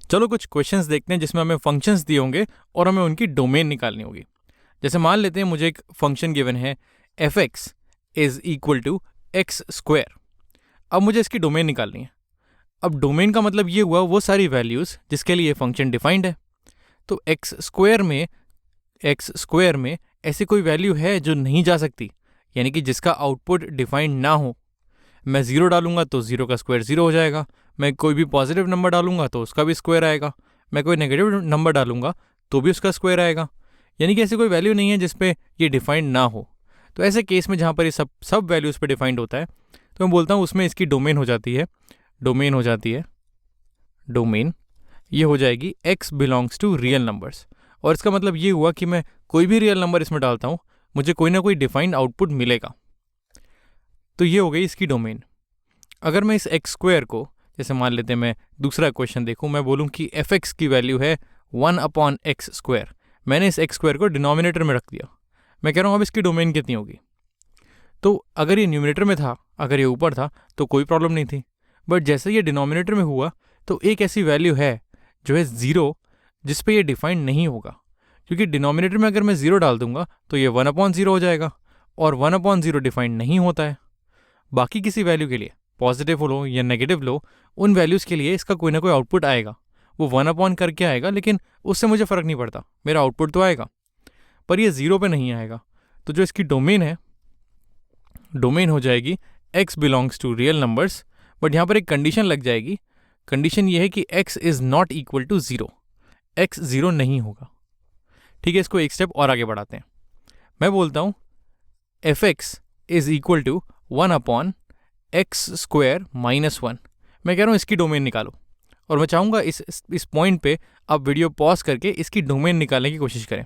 चलो कुछ क्वेश्चंस देखते हैं जिसमें हमें फंक्शंस दिए होंगे और हमें उनकी डोमेन निकालनी होगी। जैसे मान लेते हैं मुझे एक फंक्शन गिवन है F X is equal to X square. अब मुझे इसकी डोमेन निकालनी है। अब डोमेन का मतलब ये हुआ वो सारी वैल्यूज़ जिसके लिए ये फंक्शन डिफाइंड है। तो एक्स स्क्वायर में ऐसी कोई वैल्यू है जो नहीं जा सकती, यानी कि जिसका आउटपुट डिफाइंड ना हो। मैं ज़ीरो डालूंगा तो ज़ीरो का स्क्वायर ज़ीरो हो जाएगा। मैं कोई भी पॉजिटिव नंबर डालूंगा तो उसका भी स्क्वायर आएगा। मैं कोई नेगेटिव नंबर डालूंगा तो भी उसका स्क्वायर आएगा। यानी कि ऐसी कोई वैल्यू नहीं है जिस पे ये डिफाइंड ना हो। तो ऐसे केस में जहाँ पर ये सब वैल्यूज़ पे डिफाइंड होता है तो मैं बोलता हूँ उसमें इसकी डोमेन हो जाती है डोमेन ये हो जाएगी x belongs to real numbers. और इसका मतलब ये हुआ कि मैं कोई भी रियल नंबर इसमें डालता हूँ मुझे कोई ना कोई डिफाइंड आउटपुट मिलेगा। तो ये हो गई इसकी डोमेन। अगर मैं इस एक्स स्क्वायर को, जैसे मान लेते हैं मैं दूसरा क्वेश्चन देखूं, मैं बोलूं कि एफ एक्स की वैल्यू है 1/x स्क्वायर। मैंने इस एक्स स्क्वायर को डिनोमिनेटर में रख दिया। मैं कह रहा हूँ अब इसकी डोमेन कितनी होगी। तो अगर ये न्यूमिनेटर में था, अगर ये ऊपर था तो कोई प्रॉब्लम नहीं थी। बट जैसे ये डिनोमिनेटर में हुआ तो एक ऐसी वैल्यू है जो है ज़ीरो, जिस पे ये डिफाइंड नहीं होगा। क्योंकि डिनोमिनेटर में अगर मैं ज़ीरो डाल दूंगा तो ये 1/0 हो जाएगा और 1/0 डिफाइंड नहीं होता है। बाकी किसी वैल्यू के लिए, पॉजिटिव लो या नेगेटिव लो, उन वैल्यूज़ के लिए इसका कोई ना कोई आउटपुट आएगा। वो 1/, करके आएगा, लेकिन उससे मुझे फ़र्क नहीं पड़ता, मेरा आउटपुट तो आएगा। पर ये ज़ीरो पे नहीं आएगा। तो जो इसकी डोमेन है, डोमेन हो जाएगी x belongs to real numbers. But यहाँ पर एक कंडीशन लग जाएगी। कंडीशन ये है कि x is not equal to zero. x zero नहीं होगा। ठीक है, इसको एक स्टेप और आगे बढ़ाते हैं। मैं बोलता हूँ F X is equal to 1/x square minus 1। मैं कह रहा हूँ इसकी डोमेन निकालो। और मैं चाहूँगा इस पॉइंट पे आप वीडियो पॉज करके इसकी डोमेन निकालने की कोशिश करें।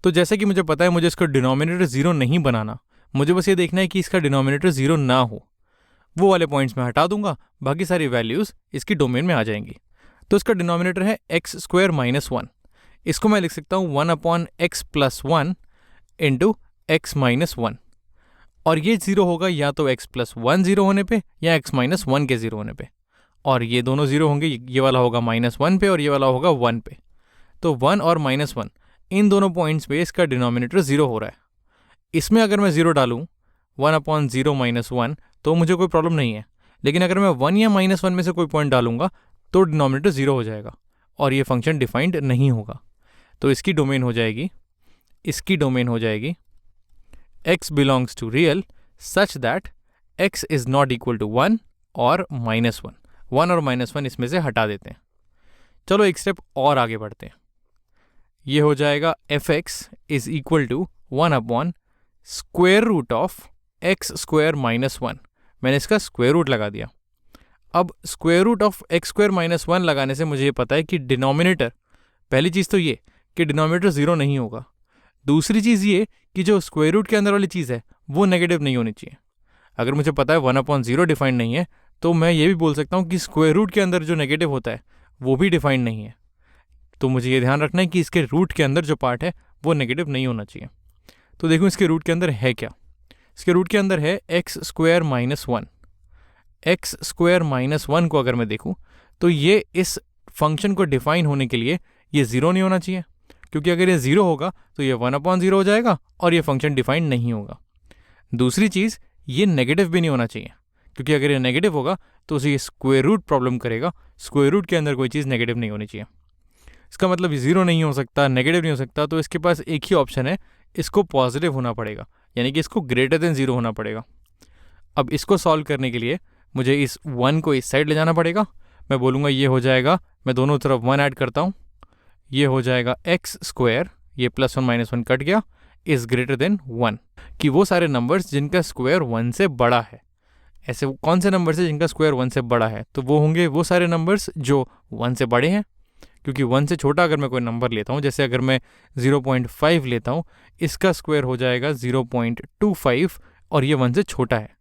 तो जैसे कि मुझे पता है मुझे इसको डिनोमिनेटर ज़ीरो नहीं बनाना, मुझे बस ये देखना है कि इसका डिनोमिनेटर ज़ीरो ना हो। वो वाले पॉइंट्स में हटा दूंगा, बाकी सारी वैल्यूज़ इसकी डोमेन में आ जाएंगी। तो इसका डिनोमिनेटर है एक्स स्क्वायर माइनस 1। इसको मैं लिख सकता हूँ 1/x plus 1 into x minus 1। और ये ज़ीरो होगा या तो x प्लस 1 ज़ीरो होने पे या x माइनस 1 के ज़ीरो होने पे। और ये दोनों ज़ीरो होंगे, ये वाला होगा -1 पे और ये वाला होगा 1 पे। तो 1 और -1 इन दोनों पॉइंट्स पे इसका डिनोमिनेटर ज़ीरो हो रहा है। इसमें अगर मैं ज़ीरो डालूँ 1/0 माइनस 1 तो मुझे कोई प्रॉब्लम नहीं है। लेकिन अगर मैं 1 या -1 में से कोई पॉइंट डालूंगा तो डिनोमिनेटर ज़ीरो हो जाएगा और ये फंक्शन डिफाइंड नहीं होगा। तो इसकी डोमेन हो जाएगी x belongs to real such that x is not equal to 1 और -1। 1 और -1 इसमें से हटा देते हैं। चलो एक स्टेप और आगे बढ़ते हैं। ये हो जाएगा F X is equal to 1/√x square minus 1। मैंने इसका स्क्वायर रूट लगा दिया। अब square root of x square minus 1 लगाने से मुझे ये पता है कि डिनोमिनेटर, पहली चीज़ तो ये कि डिनोमिनेटर ज़ीरो नहीं होगा। दूसरी चीज़ ये कि जो स्क्वायर रूट के अंदर वाली चीज़ है वो नेगेटिव नहीं होनी चाहिए। अगर मुझे पता है 1/0 डिफाइंड नहीं है तो मैं ये भी बोल सकता हूँ कि स्क्वायर रूट के अंदर जो नेगेटिव होता है वो भी डिफाइंड नहीं है। तो मुझे ये ध्यान रखना है कि इसके रूट के अंदर जो पार्ट है वो नेगेटिव नहीं होना चाहिए। तो देखो इसके रूट के अंदर है क्या। इसके रूट के अंदर है x square minus 1। X square minus 1 को अगर मैं देखूँ तो ये इस फंक्शन को डिफाइन होने के लिए ये ज़ीरो नहीं होना चाहिए, क्योंकि अगर ये ज़ीरो होगा तो ये 1/0 हो जाएगा और ये फंक्शन डिफाइंड नहीं होगा। दूसरी चीज़, ये नेगेटिव भी नहीं होना चाहिए, क्योंकि अगर ये नेगेटिव होगा तो उसे ये स्क्वायर रूट प्रॉब्लम करेगा। स्क्वायर रूट के अंदर कोई चीज़ नेगेटिव नहीं होनी चाहिए। इसका मतलब ज़ीरो नहीं हो सकता, नेगेटिव नहीं हो सकता। तो इसके पास एक ही ऑप्शन है, इसको पॉजिटिव होना पड़ेगा, यानी कि इसको ग्रेटर देन ज़ीरो होना पड़ेगा। अब इसको सॉल्व करने के लिए मुझे इस 1 को इस साइड ले जाना पड़ेगा। मैं बोलूँगा ये हो जाएगा, मैं दोनों तरफ 1 ऐड करता हूँ, ये हो जाएगा एक्स स्क्वायर, ये +1 -1 कट गया, इज़ ग्रेटर देन 1। कि वो सारे नंबर्स जिनका स्क्वायर 1 से बड़ा है। ऐसे कौन से नंबर्स है जिनका स्क्वायर 1 से बड़ा है? तो वो होंगे वो सारे नंबर्स जो 1 से बड़े हैं। क्योंकि 1 से छोटा अगर मैं कोई नंबर लेता हूँ, जैसे अगर मैं 0.5 लेता हूँ, इसका स्क्वायर हो जाएगा 0.25 और ये 1 से छोटा है।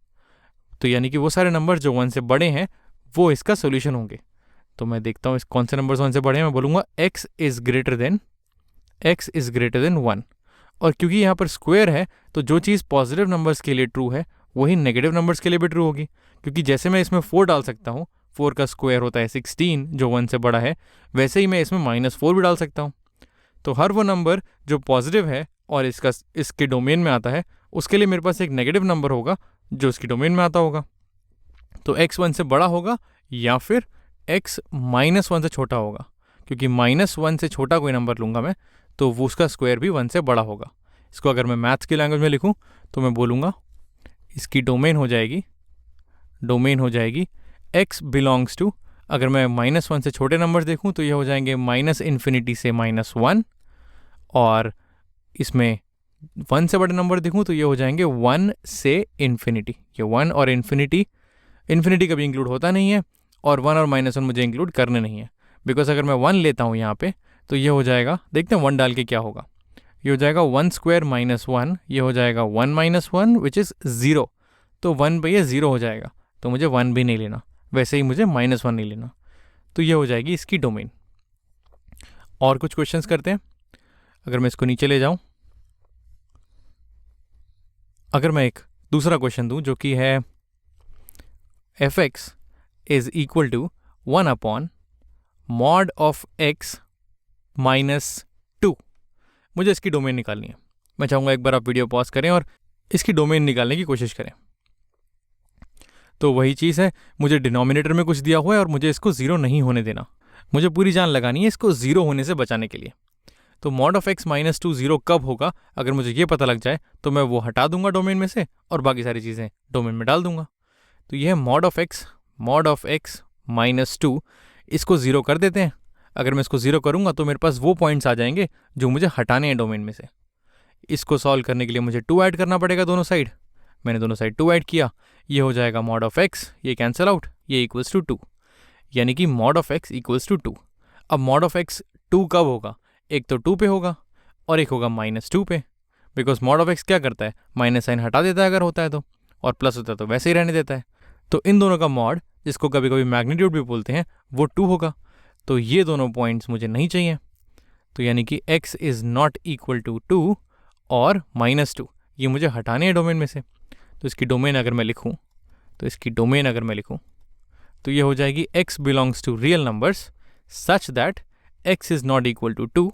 तो यानी कि वो सारे नंबर जो 1 से बड़े हैं वो इसका सोल्यूशन होंगे। तो मैं देखता हूँ इस कौन से नंबर्स 1 से बड़े हैं। मैं बोलूँगा x इज़ ग्रेटर देन 1। और क्योंकि यहाँ पर स्क्वायर है तो जो चीज़ पॉजिटिव नंबर्स के लिए ट्रू है वही नेगेटिव नंबर्स के लिए भी ट्रू होगी। क्योंकि जैसे मैं इसमें 4 डाल सकता हूँ, 4 का स्क्वायर होता है 16 जो 1 से बड़ा है, वैसे ही मैं इसमें -4 भी डाल सकता हूँ। तो हर वो नंबर जो पॉजिटिव है और इसके डोमेन में आता है, उसके लिए मेरे पास एक नेगेटिव नंबर होगा जो इसकी डोमेन में आता होगा। तो x 1 से बड़ा होगा या फिर x -1 से छोटा होगा, क्योंकि -1 से छोटा कोई नंबर लूँगा मैं तो वो उसका स्क्वायर भी 1 से बड़ा होगा। इसको अगर मैं मैथ्स की लैंग्वेज में लिखूँ तो मैं बोलूँगा इसकी डोमेन हो जाएगी x बिलोंग्स टू, अगर मैं -1 से छोटे नंबर देखूँ तो ये हो जाएंगे -∞ से -1, और इसमें 1 से बड़े नंबर देखूँ तो ये हो जाएंगे 1 से इन्फिनिटी। ये 1 और इन्फिनिटी कभी इंक्लूड होता नहीं है, और 1 और -1 मुझे इंक्लूड करने नहीं है, बिकॉज अगर मैं 1 लेता हूँ यहाँ पे तो ये हो जाएगा, देखते हैं 1 डाल के क्या होगा। ये हो जाएगा 1 स्क्वायर -1, ये हो जाएगा 1 -1 विच इज़ 0। तो 1 पे ये 0 हो जाएगा, तो मुझे 1 भी नहीं लेना, वैसे ही मुझे -1 नहीं लेना। तो ये हो जाएगी इसकी डोमेन। और कुछ क्वेश्चंस करते हैं। अगर मैं इसको नीचे ले जाऊं, अगर मैं एक दूसरा क्वेश्चन दूं जो कि है f(x) is equal to 1 upon mod of x -2, मुझे इसकी डोमेन निकालनी है। मैं चाहूँगा एक बार आप वीडियो पॉज करें और इसकी डोमेन निकालने की कोशिश करें। तो वही चीज़ है, मुझे डिनोमिनेटर में कुछ दिया हुआ है और मुझे इसको 0 नहीं होने देना, मुझे पूरी जान लगानी है इसको 0 होने से बचाने के लिए। तो मॉड ऑफ x -2 0 कब होगा, अगर मुझे ये पता लग जाए तो मैं वो हटा दूंगा डोमेन में से और बाकी सारी चीज़ें डोमेन में डाल दूंगा। तो ये है मॉड ऑफ x -2, इसको 0 कर देते हैं। अगर मैं इसको 0 करूंगा तो मेरे पास वो पॉइंट्स आ जाएंगे जो मुझे हटाने हैं डोमेन में से। इसको सॉल्व करने के लिए मुझे 2 ऐड करना पड़ेगा दोनों साइड। मैंने दोनों साइड 2 ऐड किया, ये हो जाएगा मॉड ऑफ x, ये कैंसिल आउट, ये इक्वल्स टू 2, यानी कि mod of x equals to 2। अब मॉड ऑफ x 2 कब होगा, एक तो 2 पे होगा और एक होगा -2 पे, बिकॉज मॉड ऑफ x क्या करता है, माइनस साइन हटा देता है अगर होता है तो, और प्लस होता है तो वैसे ही रहने देता है। तो इन दोनों का मॉड, जिसको कभी कभी मैग्नीट्यूड भी बोलते हैं, वो 2 होगा। तो ये दोनों पॉइंट्स मुझे नहीं चाहिए, तो यानी कि x is not equal to 2 और -2, ये मुझे हटाने हैं डोमेन में से। तो इसकी डोमेन अगर मैं लिखूँ तो ये हो जाएगी x belongs to real numbers such that x is not equal to 2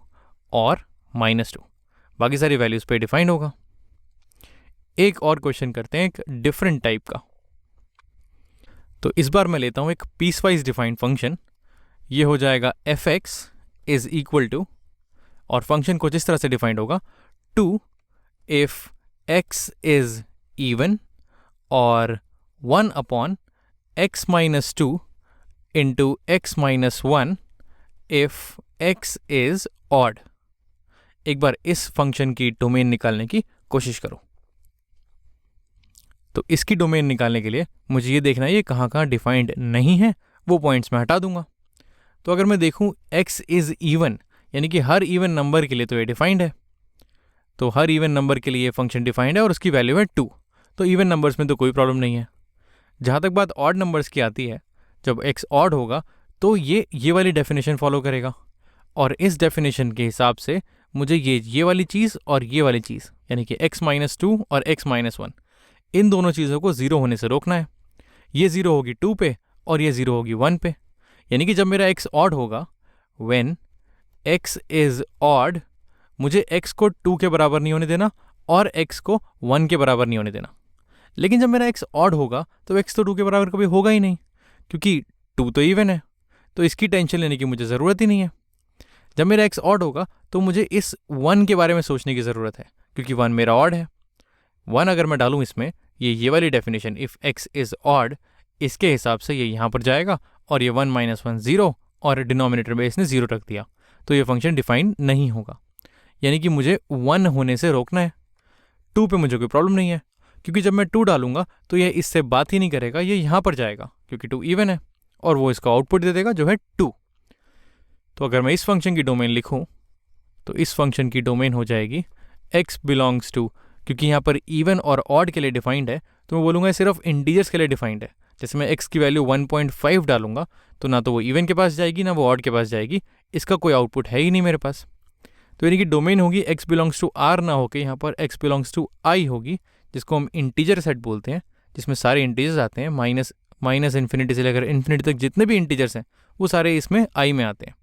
और -2, बाकी सारी वैल्यूज़ पे डिफाइंड होगा। एक और क्वेश्चन करते हैं एक डिफरेंट टाइप का। तो इस बार मैं लेता हूँ एक पीसवाइज डिफाइंड फंक्शन। ये हो जाएगा f(x) इज इक्वल टू, और फंक्शन कुछ इस तरह से डिफाइंड होगा, 2 इफ x इज इवन और 1 upon x -2 into x -1 if x is odd. एक बार इस फंक्शन की डोमेन निकालने की कोशिश करो। तो इसकी डोमेन निकालने के लिए मुझे ये देखना है ये कहाँ कहाँ डिफाइंड नहीं है, वो पॉइंट्स मैं हटा दूंगा। तो अगर मैं देखूँ x इज़ इवन, यानी कि हर इवन नंबर के लिए तो ये डिफाइंड है, तो हर इवन नंबर के लिए ये फंक्शन डिफाइंड है और उसकी वैल्यू है 2, तो इवन नंबर्स में तो कोई प्रॉब्लम नहीं है। जहाँ तक बात ऑड नंबर्स की आती है, जब x ऑड होगा तो ये वाली डेफिनेशन फॉलो करेगा, और इस डेफिनेशन के हिसाब से मुझे ये वाली चीज़ और ये वाली चीज़, यानी कि x -2 और x -1, इन दोनों चीज़ों को 0 होने से रोकना है। ये 0 होगी 2 पे और ये 0 होगी 1 पे, यानी कि जब मेरा x ऑड होगा, व्हेन x इज़ ऑड, मुझे x को 2 के बराबर नहीं होने देना और x को 1 के बराबर नहीं होने देना। लेकिन जब मेरा x ऑड होगा तो x तो 2 के बराबर कभी होगा ही नहीं, क्योंकि 2 तो इवन है, तो इसकी टेंशन लेने की मुझे ज़रूरत ही नहीं है। जब मेरा x ऑड होगा तो मुझे इस 1 के बारे में सोचने की ज़रूरत है, क्योंकि 1 मेरा ऑड है। 1 अगर मैं डालूँ इसमें, ये वाली definition if x is odd, इसके हिसाब से ये यहाँ पर जाएगा और ये 1 -1 0 और डिनोमिनेटर में इसने 0 रख दिया, तो ये फंक्शन डिफाइन नहीं होगा। यानी कि मुझे 1 होने से रोकना है। 2 पे मुझे कोई प्रॉब्लम नहीं है, क्योंकि जब मैं 2 डालूंगा तो ये इससे बात ही नहीं करेगा, ये यहाँ पर जाएगा क्योंकि 2 इवन है और वो इसका आउटपुट दे देगा जो है 2। तो अगर मैं इस फंक्शन की डोमेन लिखूँ तो इस फंक्शन की डोमेन हो जाएगी x बिलोंग्स टू, क्योंकि यहाँ पर इवन और ऑड के लिए डिफाइंड है तो मैं बोलूँगा सिर्फ इंटीजर्स के लिए डिफाइंड है। जैसे मैं x की वैल्यू 1.5 डालूंगा तो ना तो वो इवन के पास जाएगी ना वो ऑड के पास जाएगी, इसका कोई आउटपुट है ही नहीं मेरे पास। तो यानी कि डोमेन होगी x बिलोंग्स टू r ना होके यहाँ पर x बिलोंग्स टू i होगी, जिसको हम इंटीजर सेट बोलते हैं, जिसमें सारे इंटीजर्स आते हैं माइनस इन्फिनिटी से लेकर इन्फिनिटी तक जितने भी इंटीजर्स हैं वो सारे इसमें आई में आते हैं।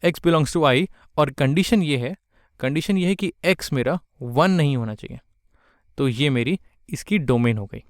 x बिलोंग्स टू आई, और कंडीशन ये है कि x मेरा 1 नहीं होना चाहिए। तो ये मेरी इसकी डोमेन हो गई।